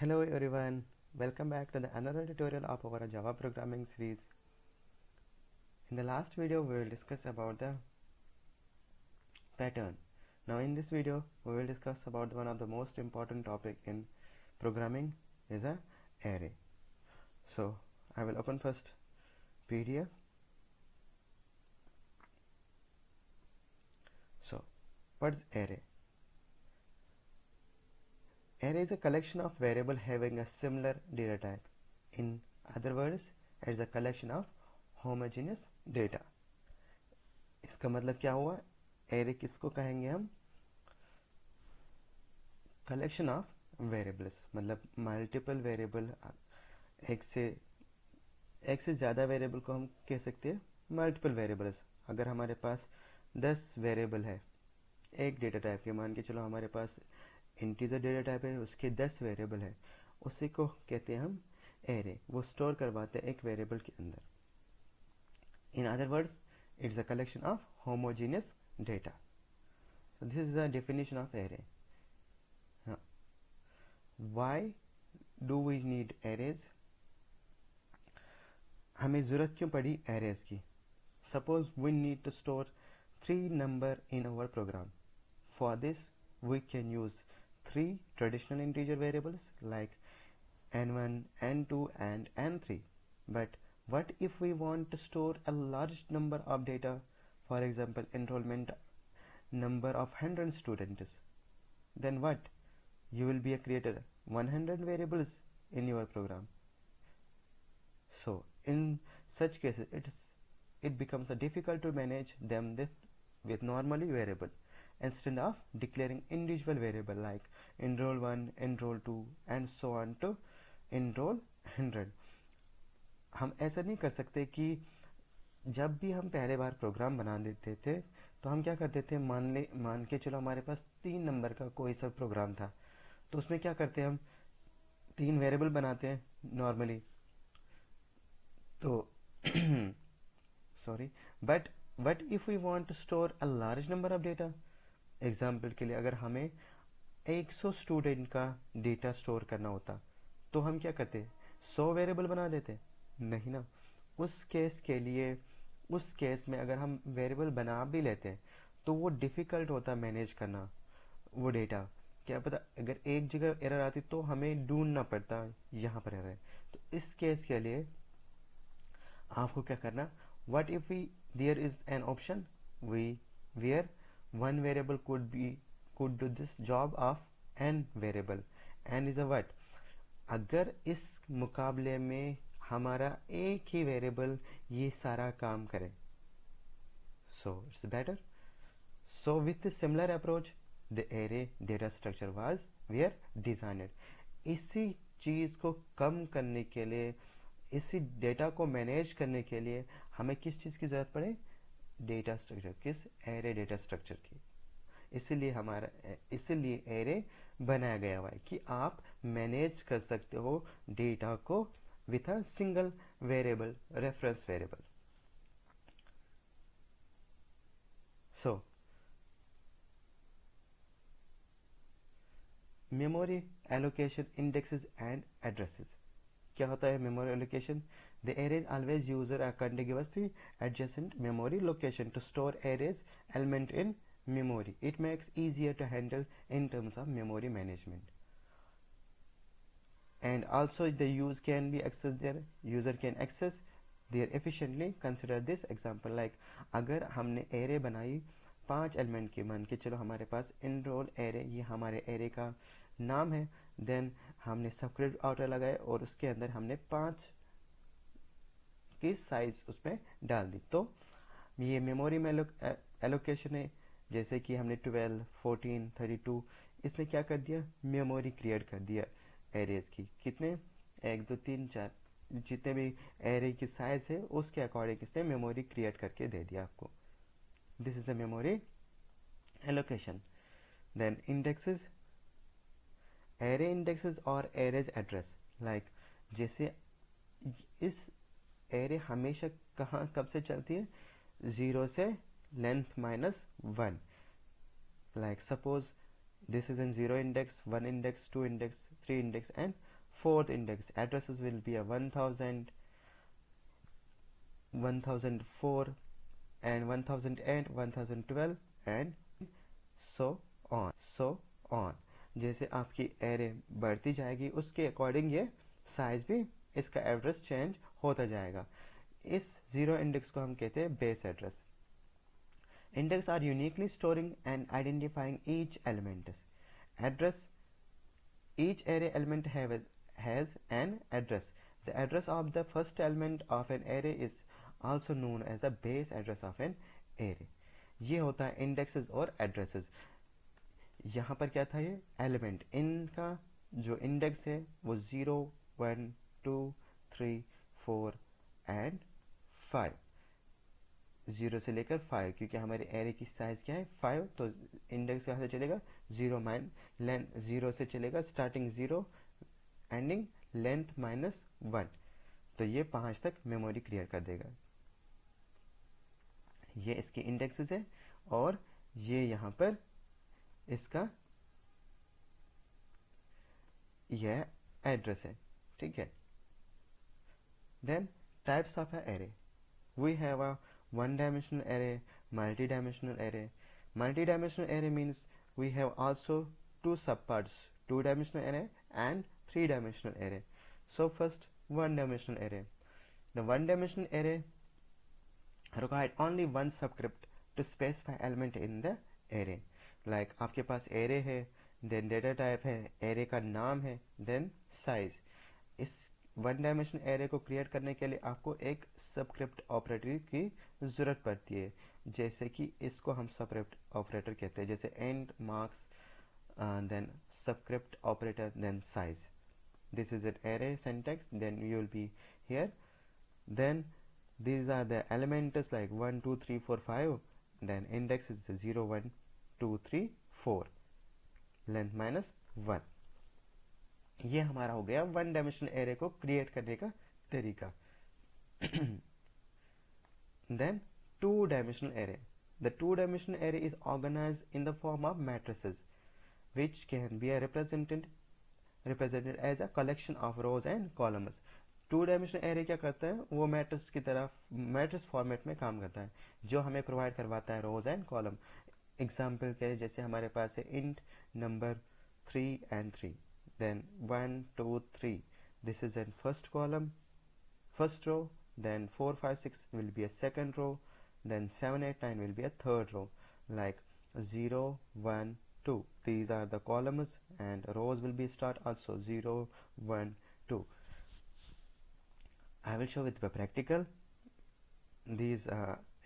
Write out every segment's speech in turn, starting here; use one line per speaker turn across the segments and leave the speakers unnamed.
Hello everyone, welcome back to the another tutorial of our Java programming series. In the last video we will discuss about the pattern. Now in this video we will discuss about one of the most important topic in programming is a array. So I will open first PDF. So what's array? Array is a collection of variables having a similar data type. In other words, it is a collection of homogeneous data. इसका मतलब क्या हुआ? Array किसको कहेंगे हम? Collection of variables, मतलब multiple variable, एक से ज़्यादा वेरिएबल को हम कह सकते हैं मल्टीपल वेरिएबल्स. अगर हमारे पास 10 वेरिएबल है एक डेटा टाइप के, मान के चलो हमारे पास इंटीजर डेटा टाइप है, उसके 10 वेरिएबल है, उसी को कहते हैं हम एरे. वो स्टोर करवाते हैं एक वेरिएबल के अंदर. In other words, it's a collection of homogeneous data. So this is the definition of array. Why do we need arrays? हमें ज़रूरत क्यों पड़ी arrays की? Suppose we need to store 3 number in our program. For this we can use 3 traditional integer variables like n1, n2 and n3. But what if we want to store a large number of data, for example enrollment number of 100 students? Then what? You will be created 100 variables in your program. So in such cases it becomes difficult to manage them with normally variable. Instead of declaring individual variable like enroll1, enroll2 and so on to enroll 100, हम ऐसा नहीं कर सकते कि जब भी हम पहले बार प्रोग्राम बना देते थे तो हम क्या करते थे, मान के चलो हमारे पास 3 नंबर का कोई सा प्रोग्राम था, तो उसमें क्या करते हैं, हम 3 वेरिएबल बनाते हैं नॉर्मली. तो sorry, but if we want to store a large number of data, example के लिए अगर हमें 100 स्टूडेंट का डेटा स्टोर करना होता तो हम क्या करते, 100 वेरिएबल बना देते? नहीं ना. उस केस में अगर हम वेरिएबल बना भी लेते हैं तो वो डिफ़िकल्ट होता मैनेज करना वो डेटा. क्या पता अगर एक जगह एरर आती तो हमें ढूंढना पड़ता यहाँ पर एरर है. तो इस केस के लिए आपको क्या करना, what if we there is an option where one variable could do this job of n variable. n is a what? अगर इस मुकाबले में हमारा एक ही वेरिएबल ये सारा काम करे, so it's better. So with a similar approach the array data structure was were designed. इसी चीज़ को कम करने के लिए, इसी डेटा को मैनेज करने के लिए हमें किस चीज़ की ज़रूरत पड़े, डेटा स्ट्रक्चर. किस? एरे डेटा स्ट्रक्चर की. इसीलिए एरे बनाया गया हुआ है कि आप मैनेज कर सकते हो डेटा को with a single variable, reference variable. So memory allocation, indexes and addresses. क्या होता है memory allocation? The arrays always use a contiguously adjacent memory location to store arrays element in memory. It makes easier to handle in terms of memory management. And also the user can access there efficiently. Consider this example like अगर हमने array बनाई 5 element की, मान के चलो हमारे पास enroll array, ये हमारे array का नाम है. देन हमने सबस्क्रिप्ट आउटर लगाए और उसके अंदर हमने 5 की साइज उसमें डाल दी. तो ये मेमोरी में एलोकेशन है. जैसे कि हमने 12, 14, 32, इसने क्या कर दिया, मेमोरी क्रिएट कर दिया एरेज की. कितने? 1, 2, 3, 4, जितने भी एरे की साइज है उसके अकॉर्डिंग इसने मेमोरी क्रिएट करके दे दिया आपको. This is a memory allocation. Then indexes, array indexes और एरेज एड्रेस. लाइक जैसे इस एरे हमेशा कब से चलती है, 0 से length -1. Like suppose this is in 0 index, 1 index, 2 index, 3 index and fourth index addresses will be a 1000, 1004 and 1008, 1012 and so on. जैसे आपकी एरे बढ़ती जाएगी उसके अकॉर्डिंग ये साइज भी इसका एड्रेस चेंज होता जाएगा. इस जीरो इंडेक्स को हम कहते हैं base address. Index are uniquely storing and identifying each element. Address. Each array element has an address. The address of the first element of an array is also known as the base address of an array. ये होता है indexes और addresses. यहाँ पर क्या था ये element. इनका जो index है वो 0, 1, 2, 3, 4 and 5. 0 से लेकर 5, क्योंकि हमारे एरे की साइज क्या है 5, तो इंडेक्स कहाँ से चलेगा 0 0 से चलेगा स्टार्टिंग 0 एंडिंग लेंथ -1, तो ये 5 तक मेमोरी क्लियर कर देगा. ये इसके इंडेक्सेस है और ये यहाँ पर इसका यह एड्रेस है. ठीक है. Then types of a array. We have a one-dimensional array, multi-dimensional array. Multi-dimensional array means we have also two subparts, two-dimensional array and three-dimensional array. So first, one-dimensional array. The one-dimensional array required only one subscript to specify element in the array. Like आपके पास array है, then data type है, array का नाम है, then size. इस one dimension array को create करने के लिए आपको एक सबस्क्रिप्ट ऑपरेटर की ज़रूरत पड़ती है, जैसे कि इसको हम सबस्क्रिप्ट ऑपरेटर कहते हैं, जैसे and, marks, then subscript operator, then size. This is an array syntax, then you will be here. Then these are the elements like 1 2 3 4 5, then index is 0 1 2 3 4, length -1. ये हमारा हो गया वन डायमेंशनल एरे को create करने का तरीका. Then two dimensional array. The two dimensional array is organized in the form of matrices which can be represented as a collection of rows and columns. To dimensional array क्या करता है, वो matrix की तरह matrix format में काम करता है, जो हमें प्रोवाइड करवाता है रोज एंड कॉलम. एग्जाम्पल के जैसे हमारे पास है int number 3 and 3, then 1 2 3, this is in first column, first row, then 4 5 6 will be a second row, then 7 8 9 will be a third row, like 0 1 2, these are the columns, and rows will be start also 0 1 2. I will show with the practical these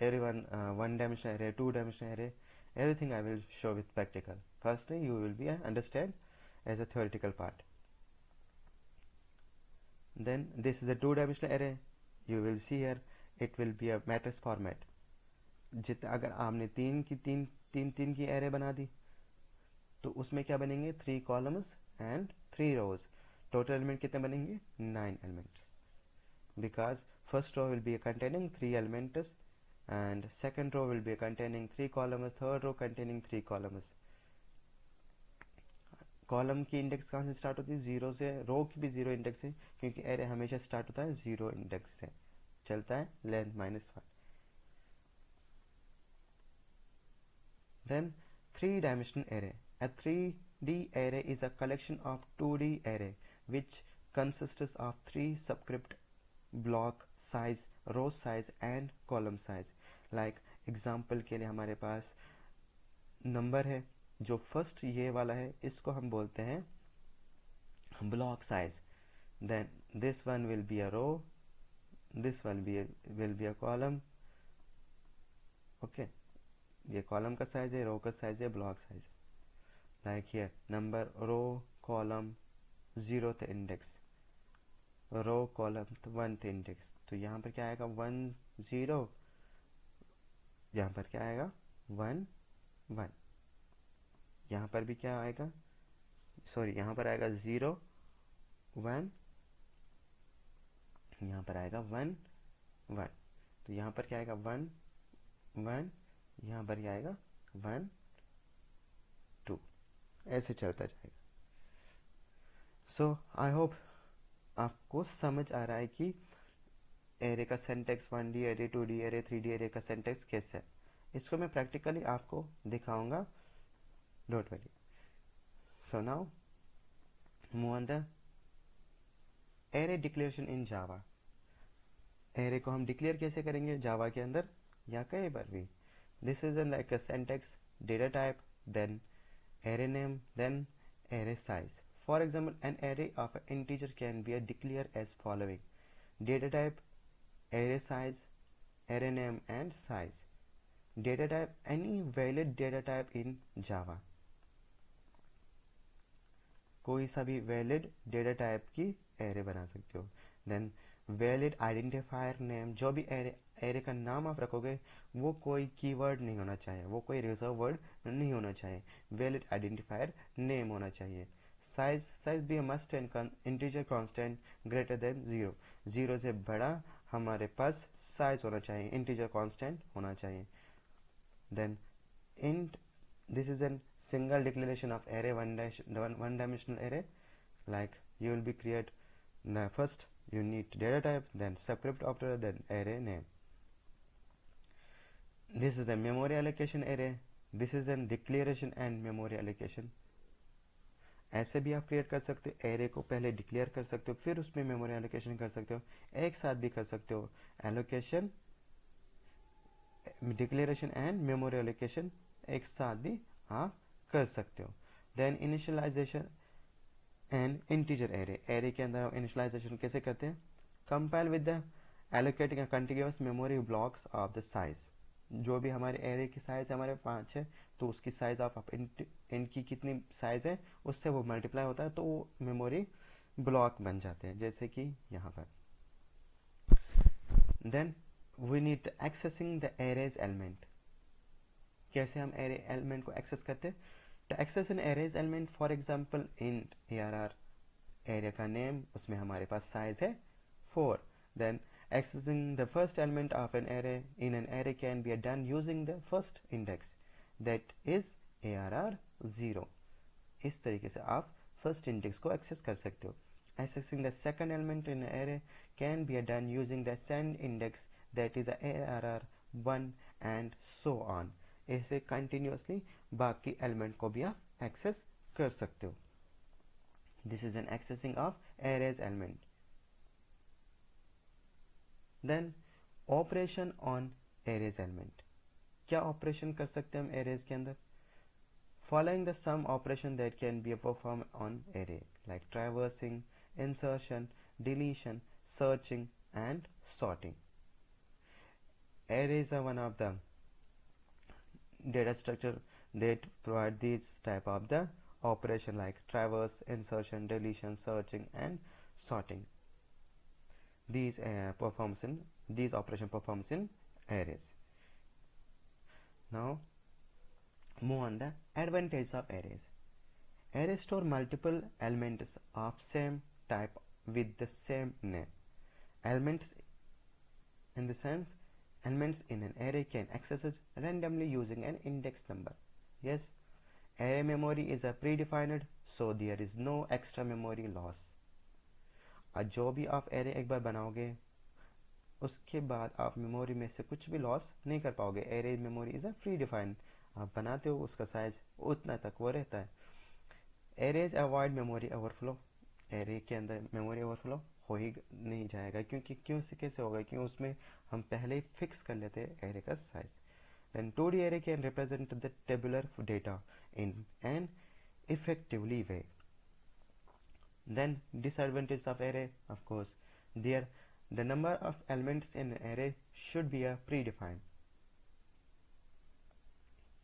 everyone one dimensional array, two dimensional array, everything I will show with practical. Firstly you will be understand as a theoretical part. Then this is a two dimensional array. You will see here it will be a matrix format. जितना अगर आपने तीन की array बना दी तो उसमें क्या बनेंगे 3 columns and 3 rows. Total element कितने बनेंगे 9 elements, because first row will be containing 3 elements and second row will be containing 3 columns, third row containing 3 columns. Column की इंडेक्स कहाँ से स्टार्ट होती है 0 से, रो की भी 0 इंडेक्स है, क्योंकि एरे हमेशा स्टार्ट होता है 0 इंडेक्स से, चलता है length -1. Then 3-dimensional array. A 3D array is a collection of 2D array which consists of 3 subscript block size, row size and column size. Like example के लिए हमारे पास नंबर है, जो फर्स्ट ये वाला है इसको हम बोलते हैं block size. Then this one will be a row, this one will be a column. Okay, ये कॉलम का साइज है, रो का साइज है, block size. Like here number, row, column, 0th index, row column 1th index. तो यहाँ पर क्या आएगा 1 0, यहाँ पर क्या आएगा 1 1, यहाँ पर भी क्या आएगा, सॉरी यहाँ पर आएगा 0 1, यहाँ पर आएगा 1 1. तो यहाँ पर क्या आएगा 1 1, यहाँ पर क्या आएगा 1 2, ऐसे चलता जाएगा. सो आई होप आपको समझ आ रहा है कि एरे का syntax 1D array, 2D array, 3D array का सिंटैक्स कैसा है। इसको मैं प्रैक्टिकली आपको दिखाऊंगा, don't worry. So now move on the array declaration in Java. Array को हम डिक्लेयर कैसे करेंगे जावा के अंदर या कहीं पर भी। This is like a syntax, data type, then array name, then array size. For example, an array of an integer can be declared as following: data type, array size, array name and size. Data type, any valid data type in Java, कोई सा भी valid data type की array बना सकते हो। Then valid identifier name, जो भी array का नाम आप रखोगे वो कोई कीवर्ड नहीं होना चाहिए, वो कोई रिजर्व वर्ड नहीं होना चाहिए, वैलिड आइडेंटिफायर नेम होना चाहिए। साइज, साइज भी must and integer constant greater than 0, 0 से बड़ा हमारे पास साइज होना चाहिए, इंटीजर कांस्टेंट होना चाहिए। Then int, this is a single declaration of array, one dimensional array. Like you will be create the first you need data type, then subscript operator, then array name. This is a memory allocation array. This is a declaration and memory allocation. ऐसे भी आप create कर सकते हो, array को पहले declare कर सकते हो फिर उसमें मेमोरी एलोकेशन कर सकते हो, एक साथ भी कर सकते हो। Allocation, declaration and memory allocation एक साथ भी आप कर सकते हो। Then initialization and integer array, array के अंदर इनिशियलाइजेशन कैसे करते हैं? Compile with the allocating a continuous memory blocks of the size. जो भी हमारे एरे की साइज हमारे 5 है तो उसकी साइज आप इनकी कितनी साइज है उससे वो मल्टीप्लाई होता है तो वो मेमोरी ब्लॉक बन जाते हैं, जैसे कि यहाँ पर। Then we need accessing the arrays element. कैसे हम एरे एलिमेंट को एक्सेस करते हैं? To access an arrays element, for example int ARR, array का नेम, उसमें हमारे पास साइज है 4। देन accessing the first element of an array in an array can be done using the first index, that is ARR 0। इस तरीके से आप फर्स्ट इंडेक्स को एक्सेस कर सकते हो। Accessing the second element in an array can be done using the second index, that is ARR 1 and so on। ऐसे continuously बाकी एलिमेंट को भी आप एक्सेस कर सकते हो। This is an accessing of arrays element. Then operation on arrays element. क्या operation कर सकते हैं हम एरेज के अंदर? Following the some operation that can be perform on array, like traversing, insertion, deletion, searching and sorting. Arrays are one of the data structure that provide these type of the operation like traverse, insertion, deletion, searching and sorting. These operation performs in arrays. Now move on the advantage of arrays. Arrays store multiple elements of same type with the same name. Elements in the sense, elements in an array can access it randomly using an index number. Yes, array memory is a predefined, so there is no extra memory loss. और जो भी आप array एक बार बनाओगे उसके बाद आप memory में से कुछ भी लॉस नहीं कर पाओगे। Array memory is a pre defined, आप बनाते हो उसका साइज उतना तक वो रहता है। Arrays avoid memory overflow, array के अंदर मेमोरी ओवरफ्लो हो ही नहीं जाएगा, क्योंकि क्यों से कैसे होगा, क्यों उसमें हम पहले ही फिक्स कर लेते हैं एरे का size. Then 2D array can represent the tabular data in an effectively way. Then disadvantage of array, of course, there the number of elements in an array should be a predefined.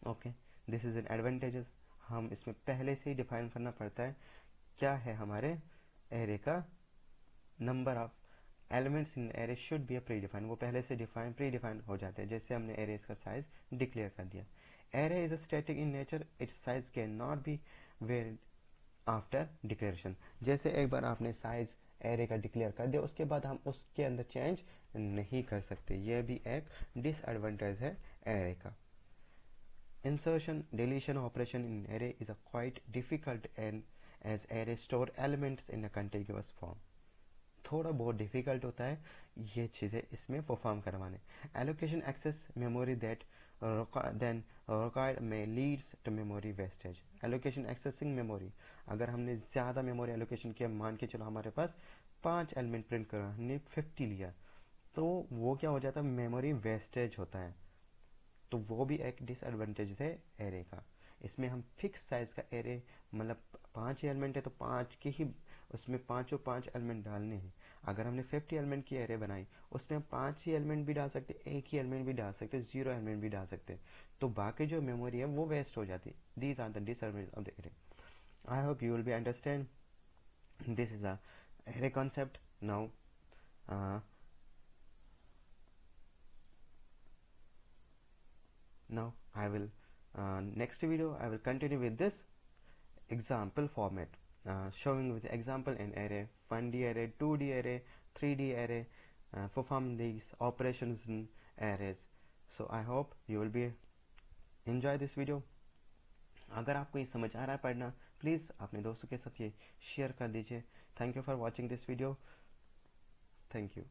Okay, this is an advantages, हम इसमें पहले से ही define करना पड़ता है क्या है हमारे एरे का number of elements in array should be predefined, वो पहले से प्री-डिफाइंड हो जाते हैं, जैसे हमने एरेज का साइज डिक्लेयर कर दिया। Array is a static in nature, it's size can not be varied after declaration. जैसे एक बार आपने साइज एरे का डिक्लेयर कर दिया उसके बाद हम उसके अंदर चेंज नहीं कर सकते, यह भी एक डिसएडवांटेज है एरे का। Insertion deletion operation in array is a quite difficult and as array store elements in a contiguous form. थोड़ा बहुत डिफ़िकल्ट होता है ये चीज़ें इसमें परफॉर्म करवाने। Allocation access memory that than required में leads to memory wastage. Allocation accessing memory, अगर हमने ज़्यादा मेमोरी एलोकेशन किया, मान के चलो हमारे पास 5 एलिमेंट प्रिंट करा, हमने 50 लिया, तो वो क्या हो जाता है, मेमोरी वेस्टेज होता है। तो वो भी एक डिसएडवांटेज है एरे का। इसमें हम फिक्स साइज का एरे, मतलब 5 एलिमेंट है तो 5 के ही उसमें 5 एलिमेंट डालने हैं। अगर हमने 50 एलिमेंट की एरे बनाई, उसमें हम 5 ही एलिमेंट भी डाल सकते, एक ही एलिमेंट भी डाल सकते, 0 एलिमेंट भी डाल सकते, तो बाकी जो मेमोरी है वो वेस्ट हो जाती। These are the disadvantage of the array. I hope you will be understand this is a array concept now. uh, Now I will next video I will continue with this example format, showing with example in array, 1D array, 2D array, 3D array, perform these operations in arrays. So I hope you will be enjoy this video. अगर आपको ये समझ आ रहा है पढ़ना, please अपने दोस्तों के साथ ये शेयर कर दीजिए। Thank you for watching this video. Thank you.